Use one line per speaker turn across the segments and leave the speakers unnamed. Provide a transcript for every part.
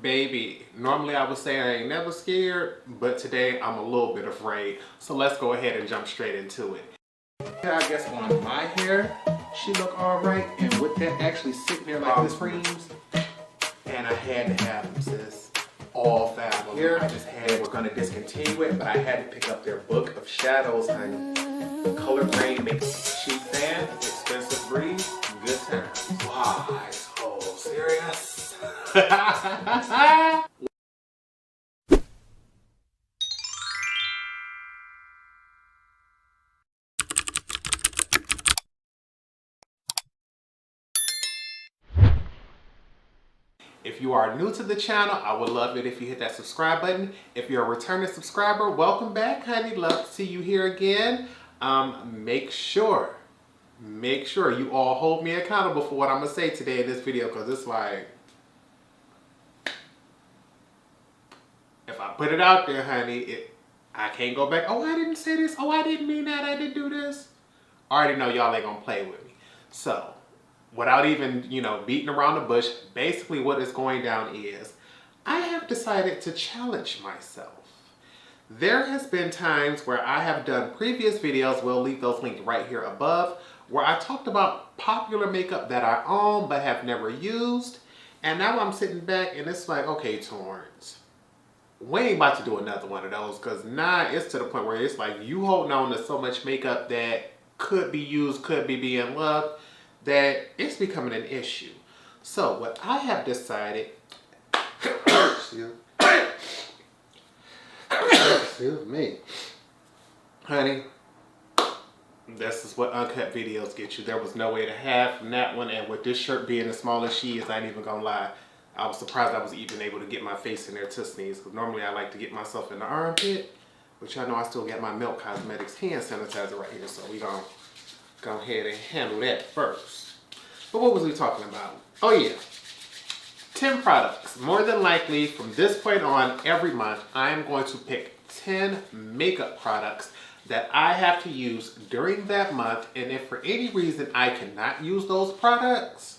Baby, normally I would say I ain't never scared, but today I'm a little bit afraid. So let's go ahead and jump straight into it. I guess on my hair, she look all right. And with that actually sitting there like this frames, and I had to have them, sis. All 5 of here. I just had, we're gonna discontinue it, but I had to pick up their book of shadows, honey. Color grade makes cheap fan, expensive breeze, good times. Why so serious? If you are new to the channel, I would love it if you hit that subscribe button. If you're a returning subscriber, welcome back, honey. Love to see you here again. Make sure you all hold me accountable for what I'm gonna say today in this video, because it's like, if I put it out there, honey, I can't go back. Oh, I didn't say this. Oh, I didn't mean that. I didn't do this. I already know y'all ain't gonna play with me. So, without even, beating around the bush, basically what is going down is, I have decided to challenge myself. There has been times where I have done previous videos, we'll leave those linked right here above, where I talked about popular makeup that I own but have never used. And now I'm sitting back and it's like, okay, Torrence, we ain't about to do another one of those, because now it's to the point where it's like you holding on to so much makeup that could be used, could be being loved, that it's becoming an issue. So what I have decided, excuse me, honey, this is what uncut videos get you. There was no way to have from that one, and with this shirt being as small as she is, I ain't even gonna lie, I was surprised I was even able to get my face in there to sneeze, because normally I like to get myself in the armpit, but y'all know I still got my Milk Cosmetics hand sanitizer right here, so we gonna go ahead and handle that first. But what was we talking about? Oh yeah, 10 products. More than likely, from this point on, every month, I'm going to pick 10 makeup products that I have to use during that month, and if for any reason I cannot use those products,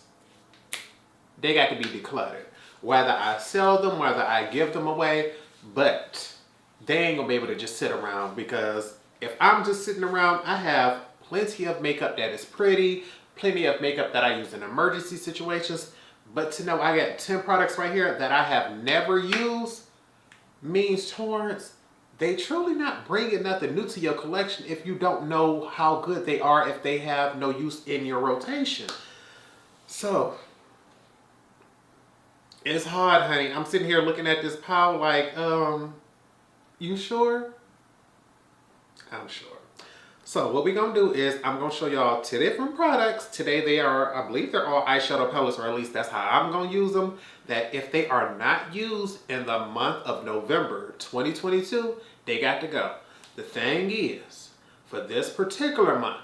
they got to be decluttered. Whether I sell them, whether I give them away, but they ain't gonna be able to just sit around, because if I'm just sitting around, I have plenty of makeup that is pretty, plenty of makeup that I use in emergency situations, but to know I got 10 products right here that I have never used means, Torrence, they truly not bringing nothing new to your collection if you don't know how good they are, if they have no use in your rotation. So, it's hard, honey. I'm sitting here looking at this pile like, you sure? I'm sure. So what we're going to do is I'm going to show y'all 2 different products. Today they are, I believe they're all eyeshadow palettes, or at least that's how I'm going to use them. That if they are not used in the month of November 2022, they got to go. The thing is, for this particular month,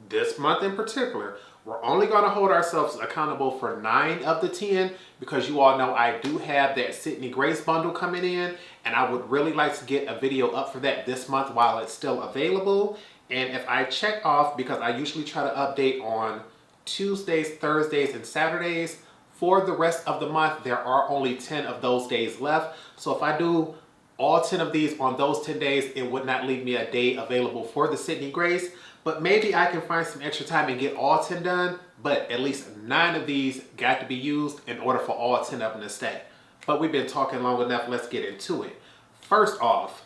this month in particular, we're only going to hold ourselves accountable for 9 of the 10, because you all know I do have that Sydney Grace bundle coming in, and I would really like to get a video up for that this month while it's still available. And if I check off, because I usually try to update on Tuesdays, Thursdays, and Saturdays, for the rest of the month, there are only 10 of those days left. So if I do all 10 of these on those 10 days, it would not leave me a day available for the Sydney Grace. But maybe I can find some extra time and get all 10 done. But at least 9 of these got to be used in order for all 10 of them to stay. But we've been talking long enough. Let's get into it. First off,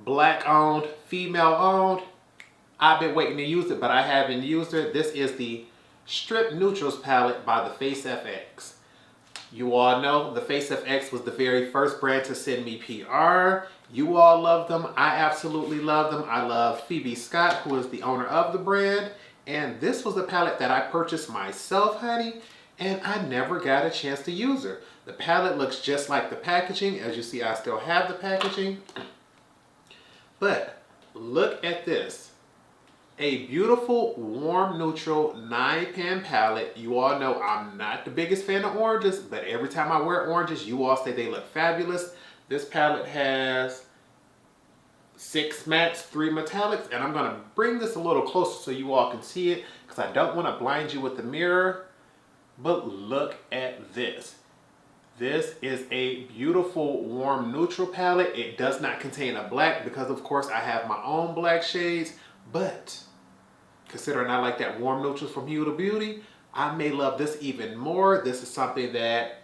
Black owned, female owned. I've been waiting to use it, but I haven't used it. This is the Strip Neutrals palette by the Face FX. You all know the Face FX was the very first brand to send me PR. You all love them. I absolutely love them. I love Phoebe Scott, who is the owner of the brand. And this was a palette that I purchased myself, honey, and I never got a chance to use her. The palette looks just like the packaging. As you see, I still have the packaging. But look at this. A beautiful, warm, neutral 9-pan palette. You all know I'm not the biggest fan of oranges, but every time I wear oranges, you all say they look fabulous. This palette has 6 mattes, 3 metallics, and I'm gonna bring this a little closer so you all can see it, because I don't want to blind you with the mirror. But look at this. This is a beautiful warm neutral palette. It does not contain a black because of course I have my own black shades, but considering I like that warm neutrals from Huda Beauty, I may love this even more. This is something that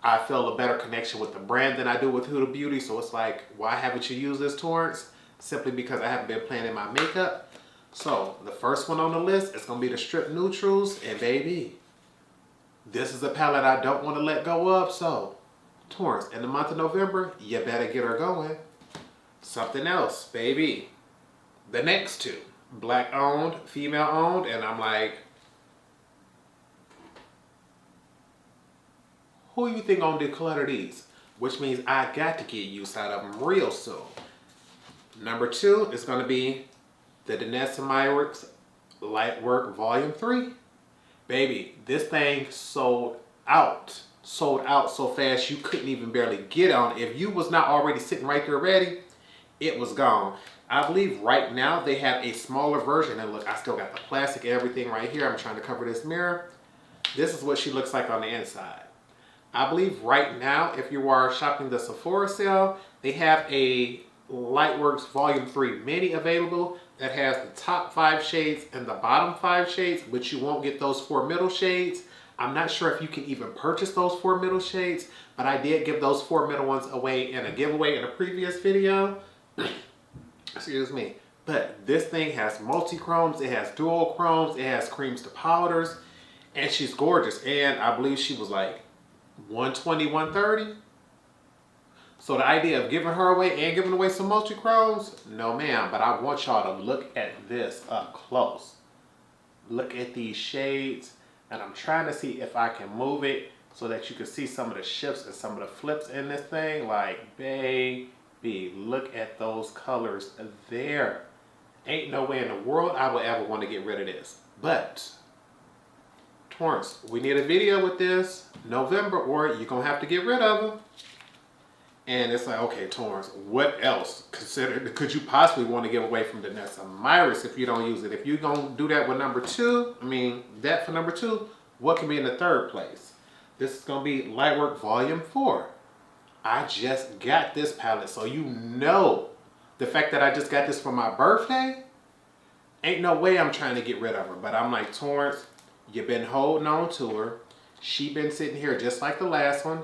I feel a better connection with the brand than I do with Huda Beauty. So it's like, why haven't you used this, Torrence? Simply because I haven't been planning my makeup. So the first one on the list is gonna be the Strip Neutrals, and baby, this is a palette I don't want to let go of. So Torrence, in the month of November, you better get her going. Something else, baby. The next two, black owned, female owned, and I'm like, who you think gonna declutter these? Which means I got to get use out of them real soon. Number two is gonna be the Danessa Myricks Lightwork Volume 3. Baby, this thing sold out so fast you couldn't even barely get on. If you was not already sitting right there ready, it was gone. I believe right now they have a smaller version, and look, I still got the plastic and everything right here. I'm trying to cover this mirror. This is what she looks like on the inside. I believe right now, if you are shopping the Sephora sale, they have a Lightworks Volume 3 Mini available that has the top 5 shades and the bottom 5 shades, but you won't get those 4 middle shades. I'm not sure if you can even purchase those 4 middle shades, but I did give those 4 middle ones away in a giveaway in a previous video. Excuse me. But this thing has multi-chromes, it has dual chromes, it has creams to powders, and she's gorgeous. And I believe she was like $120, $130. So the idea of giving her away and giving away some multi-chromes, no ma'am, but I want y'all to look at this up close. Look at these shades, and I'm trying to see if I can move it so that you can see some of the shifts and some of the flips in this thing. Like, baby, look at those colors there. Ain't no way in the world I would ever want to get rid of this. But Torrence, we need a video with this November, or you're gonna have to get rid of them. And it's like, okay, Torrence, what else could you possibly want to give away from Danessa Myricks if you don't use it? If you're going to do that with number 2, I mean, that for number 2, what can be in the 3rd place? This is going to be Lightwork Volume 4. I just got this palette, so you know the fact that I just got this for my birthday, ain't no way I'm trying to get rid of her. But I'm like, Torrence, you've been holding on to her. She been sitting here just like the last one.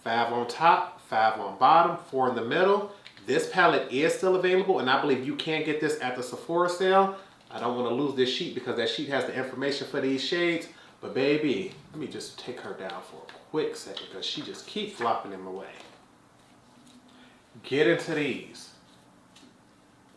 5 on top, 5 on bottom, 4 in the middle. This palette is still available, and I believe you can get this at the Sephora sale. I don't want to lose this sheet because that sheet has the information for these shades. But baby, let me just take her down for a quick second because she just keeps flopping them away. Get into these.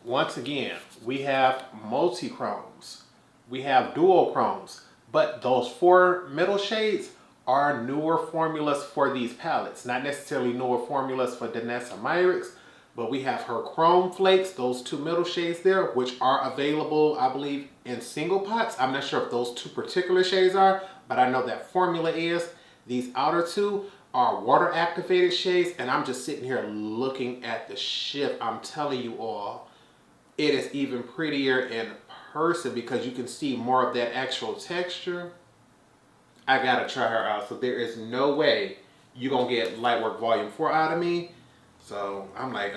Once again, we have multi-chromes. We have dual chromes, but those 4 middle shades are newer formulas for these palettes. Not necessarily newer formulas for Danessa Myricks, but we have her Chrome Flakes, those 2 middle shades there, which are available, I believe, in single pots. I'm not sure if those 2 particular shades are, but I know that formula is. These outer 2 are water activated shades, and I'm just sitting here looking at the shift. I'm telling you all, it is even prettier in person because you can see more of that actual texture. I gotta try her out. So there is no way you're gonna get Lightwork Volume 4 out of me. So I'm like,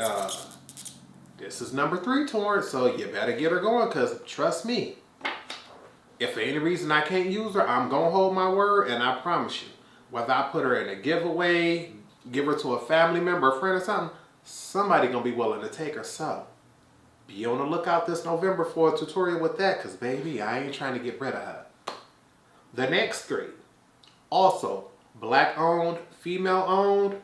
this is number 3, Torrence. So you better get her going, because trust me, if for any reason I can't use her, I'm gonna hold my word, and I promise you, whether I put her in a giveaway, give her to a family member, a friend or something, somebody gonna be willing to take her. So be on the lookout this November for a tutorial with that, because baby, I ain't trying to get rid of her. The next 3, also black owned, female owned.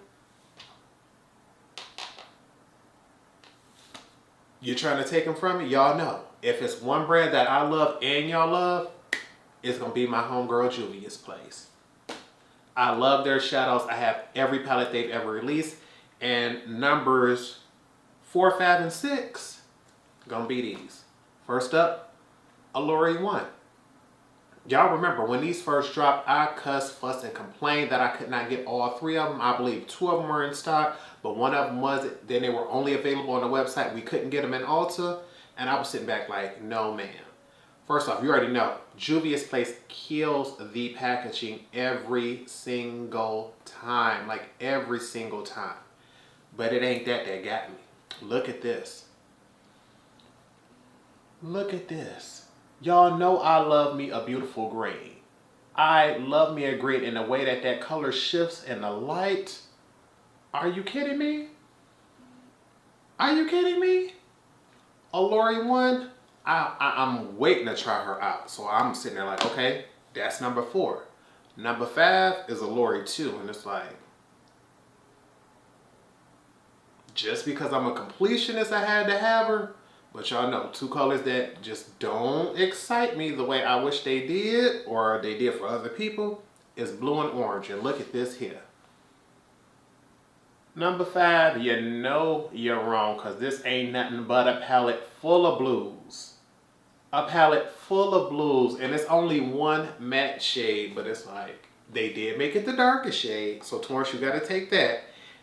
You're trying to take them from me? Y'all know, if it's one brand that I love and y'all love, it's going to be my homegirl Juvia's place. I love their shadows. I have every palette they've ever released. And numbers 4, 5, and 6 going to be these. First up, Olori 1. Y'all remember when these first dropped, I cussed, fussed, and complained that I could not get all 3 of them. I believe 2 of them were in stock, but 1 of them wasn't. Then they were only available on the website. We couldn't get them in Ulta, and I was sitting back like, no ma'am. First off, you already know, Juvia's Place kills the packaging every single time. Like every single time. But it ain't that got me. Look at this. Look at this. Y'all know I love me a beautiful green. I love me a green in the way that that color shifts in the light. Are you kidding me? Are you kidding me? Olori 1, I'm waiting to try her out. So I'm sitting there like, okay, that's number 4. Number 5 is Olori 2. And it's like, just because I'm a completionist, I had to have her. But y'all know, 2 colors that just don't excite me the way I wish they did, or they did for other people, is blue and orange. And look at this here. Number 5, you know you're wrong, because this ain't nothing but a palette full of blues. A palette full of blues, and it's only one matte shade, but it's like, they did make it the darkest shade, so Torrence, you gotta take that.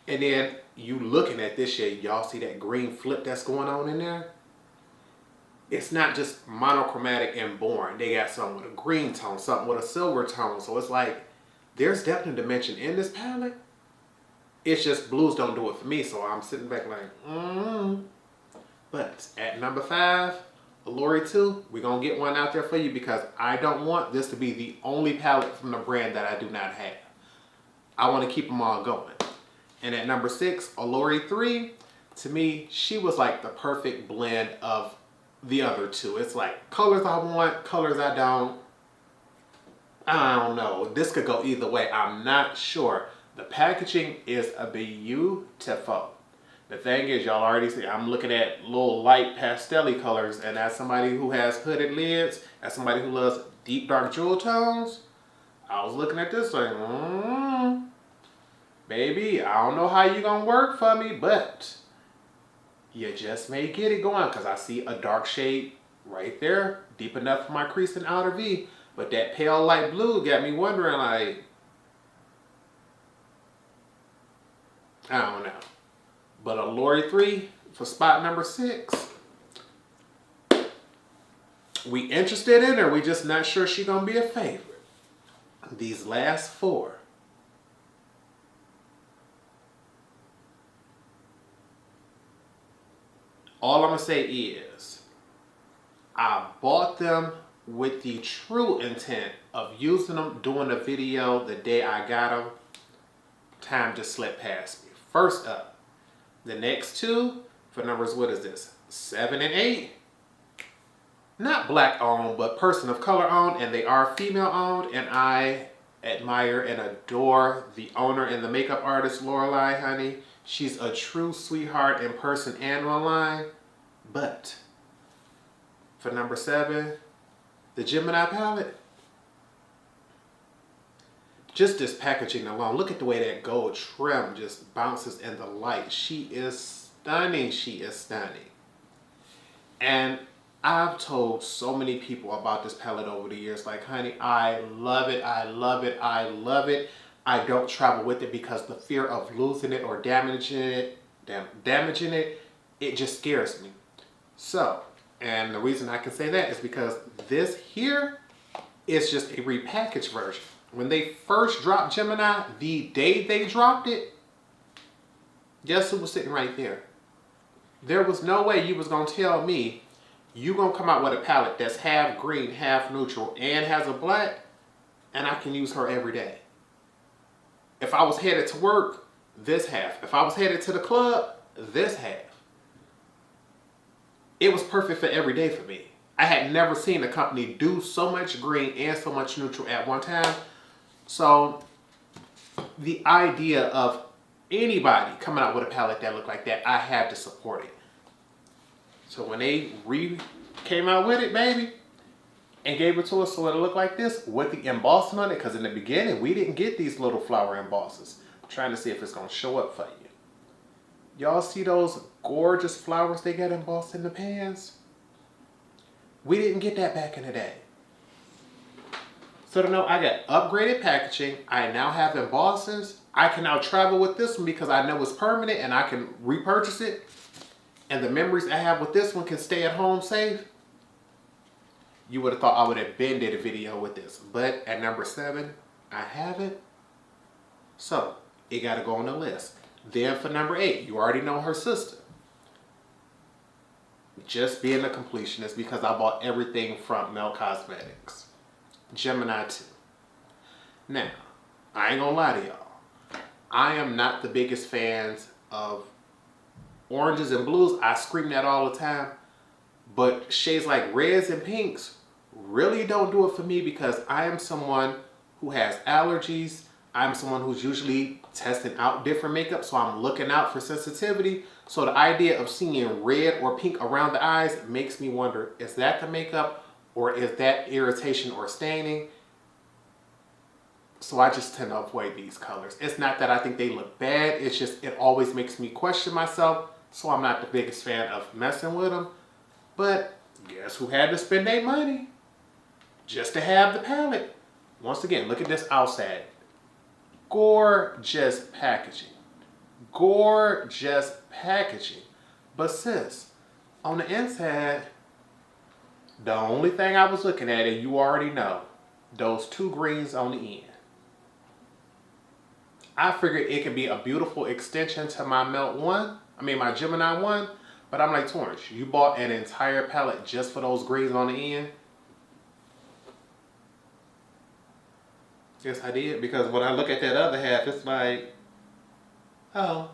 And then, you looking at this shade, y'all see that green flip that's going on in there? It's not just monochromatic and boring. They got something with a green tone, something with a silver tone. So it's like, there's definitely dimension in this palette. It's just blues don't do it for me. So I'm sitting back like, But at number 5, Olori 2, we're going to get one out there for you because I don't want this to be the only palette from the brand that I do not have. I want to keep them all going. And at number 6, Olori 3, to me, she was like the perfect blend of the other 2. It's like colors I want, colors I don't. I don't know. This could go either way. I'm not sure. The packaging is a beautiful. The thing is, y'all already see, I'm looking at little light pastel-y colors, and as somebody who has hooded lids, as somebody who loves deep dark jewel tones, I was looking at this like, baby, I don't know how you gonna work for me, but you just may get it going, because I see a dark shade right there, deep enough for my crease and outer V. But that pale light blue got me wondering, like, I don't know. But Olori 3 for spot number 6. We interested in her, we just not sure she gonna be a favorite. These last 4. All I'm going to say is, I bought them with the true intent of using them, doing a video the day I got them. Time just slipped past me. First up, the next 2, for numbers, what is this? 7 and 8. Not black owned, but person of color owned, and they are female owned, and I admire and adore the owner and the makeup artist, Lorelei, honey. She's a true sweetheart in person and online. But for number 7, the Gemini palette. Just this packaging alone. Look at the way that gold trim just bounces in the light. She is stunning. She is stunning. And I've told so many people about this palette over the years. Like, honey, I love it. I love it. I love it. I don't travel with it because the fear of losing it or damaging it, it just scares me. So, and the reason I can say that is because this here is just a repackaged version. When they first dropped Gemini, the day they dropped it, guess who was sitting right there? There was no way you was going to tell me you going to come out with a palette that's half green, half neutral, and has a black, and I can use her every day. If I was headed to work, this half. If I was headed to the club, this half. It was perfect for every day for me. I had never seen a company do so much green and so much neutral at one time. So the idea of anybody coming out with a palette that looked like that, I had to support it. So when they came out with it, baby, and gave it to us so it looked like this with the embossing on it, because in the beginning we didn't get these little flower embosses. I'm trying to see if it's going to show up for you. Y'all see those gorgeous flowers they got embossed in the pans? We didn't get that back in the day. So to know I got upgraded packaging, I now have embossers. I can now travel with this one because I know it's permanent and I can repurchase it. And the memories I have with this one can stay at home safe. you would have thought I would have been did a video with this. But at number 7, I haven't. So it got to go on the list. Then for number 8, you already know her sister. Just being a completionist because I bought everything from Mel Cosmetics. Gemini 2. Now, I ain't gonna lie to y'all. I am not the biggest fans of oranges and blues. I scream that all the time. But shades like reds and pinks really don't do it for me because I am someone who has allergies. I'm someone who's usually testing out different makeup, so I'm looking out for sensitivity. So the idea of seeing red or pink around the eyes makes me wonder, is that the makeup or is that irritation or staining? So I just tend to avoid these colors. It's not that I think they look bad, it's just it always makes me question myself, so I'm not the biggest fan of messing with them. But guess who had to spend their money just to have the palette? Once again, look at this outside. Gorgeous packaging. Gorgeous packaging. But sis, on the inside, the only thing I was looking at, and you already know, those 2 greens on the end. I figured it could be a beautiful extension to my my Gemini 1, but I'm like, Torrence, you bought an entire palette just for those greens on the end? Yes, I did, because when I look at that other half, it's like, oh.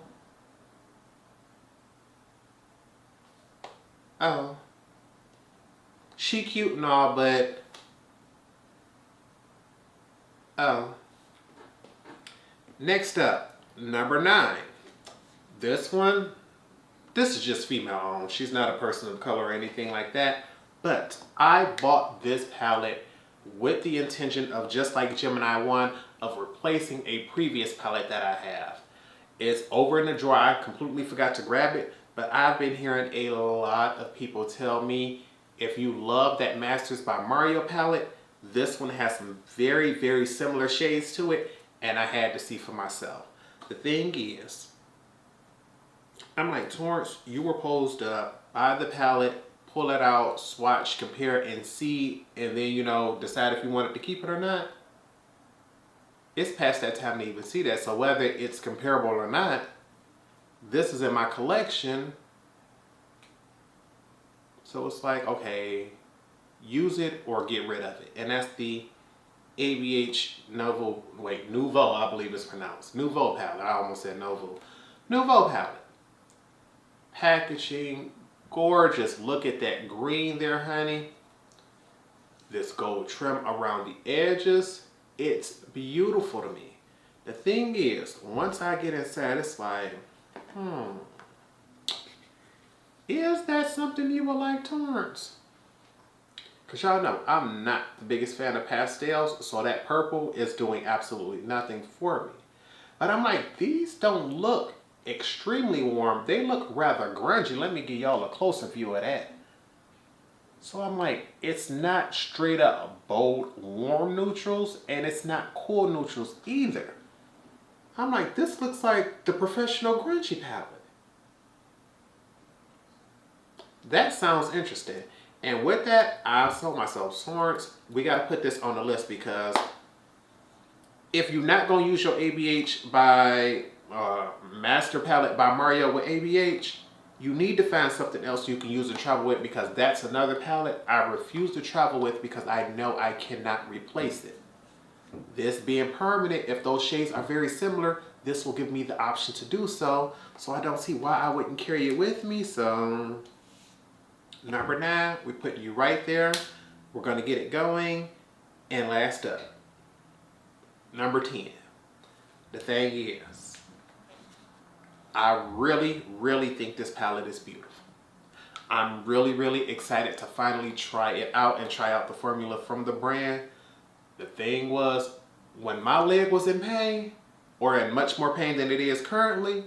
Oh. She cute and all, but, oh. Next up, number 9. This is just female owned. She's not a person of color or anything like that. But I bought this palette with the intention of, just like Gemini 1, of replacing a previous palette that I have. It's over in the drawer. I completely forgot to grab it. But I've been hearing a lot of people tell me, if you love that Masters by Mario palette, this one has some very, very similar shades to it. And I had to see for myself. The thing is, I'm like, Torrence, you were supposed to buy the palette, pull it out, swatch, compare, and see, and then, you know, decide if you wanted to keep it or not. It's past that time to even see that. So whether it's comparable or not, this is in my collection. So it's like, okay, use it or get rid of it. And that's the Nouveau, I believe it's pronounced. Nouveau palette. I almost said Nouveau. Nouveau palette. Packaging, gorgeous. Look at that green there, honey. This gold trim around the edges. It's beautiful to me. The thing is, once I get inside, it's like, is that something you would like, Torrence? Because y'all know, I'm not the biggest fan of pastels, so that purple is doing absolutely nothing for me. But I'm like, these don't look extremely warm. They look rather grungy. Let me give y'all a closer view of that. So I'm like, it's not straight up bold, warm neutrals, and it's not cool neutrals either. I'm like, this looks like the Professional Grungy palette. That sounds interesting. And with that, I told myself, Torrence, we got to put this on the list, because if you're not going to use your ABH by Master Palette by Mario with ABH, you need to find something else you can use to travel with, because that's another palette I refuse to travel with because I know I cannot replace it. This being permanent, if those shades are very similar, this will give me the option to do so. So I don't see why I wouldn't carry it with me. So number 9, we're putting you right there. We're going to get it going. And last up, number 10. The thing is, I really, really think this palette is beautiful. I'm really, really excited to finally try it out and try out the formula from the brand. The thing was, when my leg was in pain, or in much more pain than it is currently,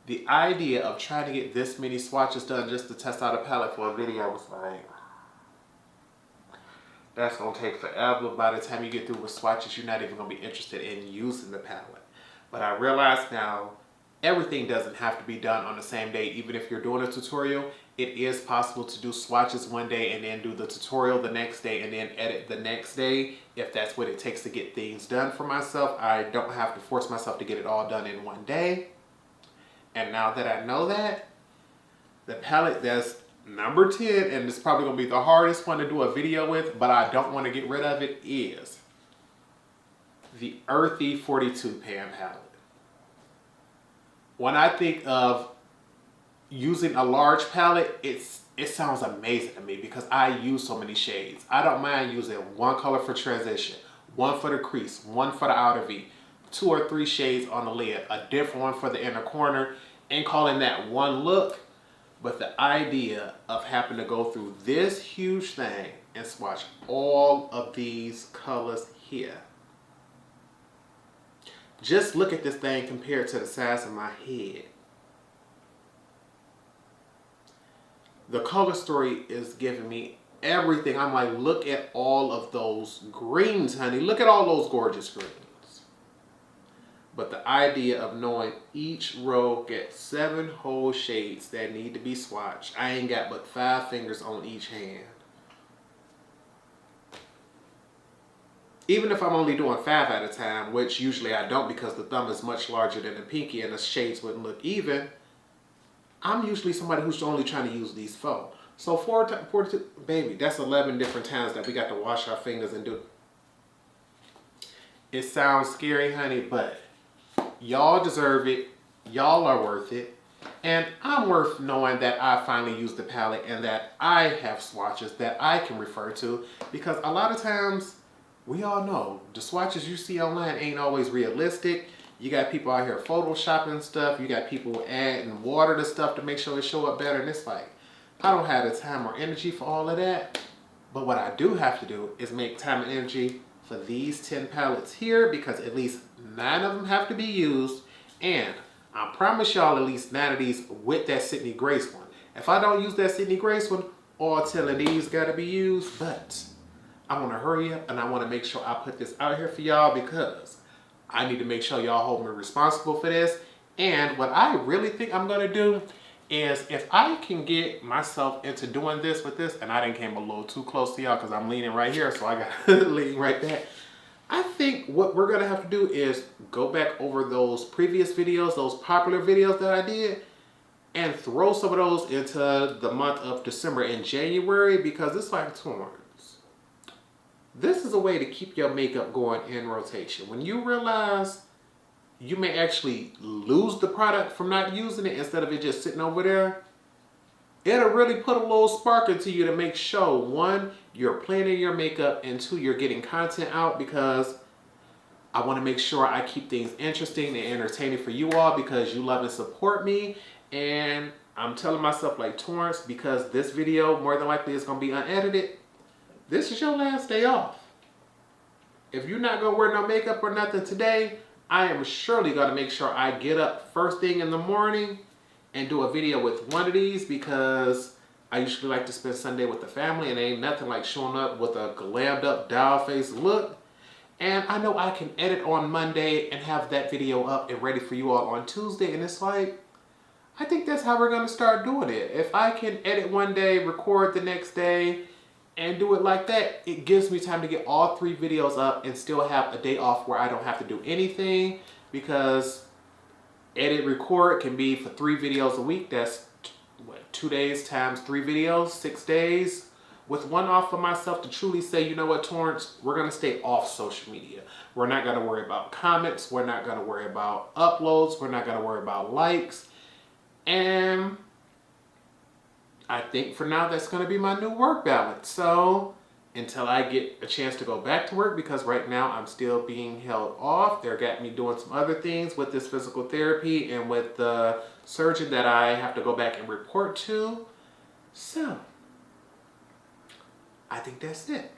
the idea of trying to get this many swatches done just to test out a palette for a video was like, that's going to take forever. By the time you get through with swatches, you're not even going to be interested in using the palette. But I realize now, everything doesn't have to be done on the same day. Even if you're doing a tutorial, it is possible to do swatches one day and then do the tutorial the next day and then edit the next day if that's what it takes to get things done for myself. I don't have to force myself to get it all done in one day. And now that I know that, the palette that's number 10, and it's probably going to be the hardest one to do a video with, but I don't want to get rid of it, is the Earthy 42 pan palette. When I think of using a large palette, it sounds amazing to me because I use so many shades. I don't mind using one color for transition, one for the crease, one for the outer V, 2 or 3 shades on the lid, a different one for the inner corner, and calling that one look. But the idea of having to go through this huge thing and swatch all of these colors here. Just look at this thing compared to the size of my head. The color story is giving me everything. I'm like, look at all of those greens, honey. Look at all those gorgeous greens. But the idea of knowing each row gets 7 whole shades that need to be swatched. I ain't got but 5 fingers on each hand. Even if I'm only doing 5 at a time, which usually I don't because the thumb is much larger than the pinky and the shades wouldn't look even, I'm usually somebody who's only trying to use these 4. So 42, baby, that's 11 different times that we got to wash our fingers and do. It sounds scary, honey, but y'all deserve it. Y'all are worth it. And I'm worth knowing that I finally used the palette and that I have swatches that I can refer to, because a lot of times, we all know the swatches you see online ain't always realistic. You got people out here photoshopping stuff. You got people adding water to stuff to make sure it show up better. And it's like, I don't have the time or energy for all of that. But what I do have to do is make time and energy for these 10 palettes here, because at least 9 of them have to be used. And I promise y'all at least 9 of these with that Sydney Grace one. If I don't use that Sydney Grace one, all 10 of these gotta be used. But I want to hurry up and I want to make sure I put this out here for y'all, because I need to make sure y'all hold me responsible for this. And what I really think I'm going to do is, if I can get myself into doing this with this, and I didn't came a little too close to y'all because I'm leaning right here, so I got to lean right back. I think what we're going to have to do is go back over those previous videos, those popular videos that I did, and throw some of those into the month of December and January, because it's like Torrence. This is a way to keep your makeup going in rotation. When you realize you may actually lose the product from not using it instead of it just sitting over there, it'll really put a little spark into you to make sure, 1, you're planning your makeup, and 2, you're getting content out, because I want to make sure I keep things interesting and entertaining for you all, because you love and support me. And I'm telling myself, like, Torrence, because this video more than likely is going to be unedited, this is your last day off. If you're not going to wear no makeup or nothing today, I am surely going to make sure I get up first thing in the morning and do a video with one of these, because I usually like to spend Sunday with the family, and ain't nothing like showing up with a glammed up doll face look. And I know I can edit on Monday and have that video up and ready for you all on Tuesday. And it's like, I think that's how we're going to start doing it. If I can edit one day, record the next day, and do it like that, it gives me time to get all 3 videos up and still have a day off where I don't have to do anything, because edit, record can be for 3 videos a week. That's what, 2 days times 3 videos, 6 days, with 1 off for myself to truly say, you know what, Torrence, we're going to stay off social media. We're not going to worry about comments. We're not going to worry about uploads. We're not going to worry about likes. And I think for now that's going to be my new work balance. So until I get a chance to go back to work, because right now I'm still being held off. They're got me doing some other things with this physical therapy and with the surgeon that I have to go back and report to. So I think that's it.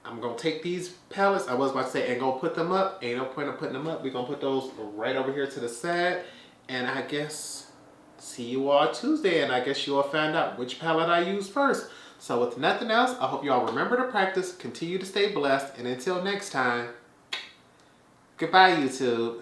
I'm going to take these palettes, I was about to say, and go put them up. Ain't no point in putting them up. We're going to put those right over here to the side. And I guess see you all Tuesday, and I guess you all find out which palette I use first. So with nothing else, I hope you all remember to practice, continue to stay blessed, and until next time, goodbye, YouTube.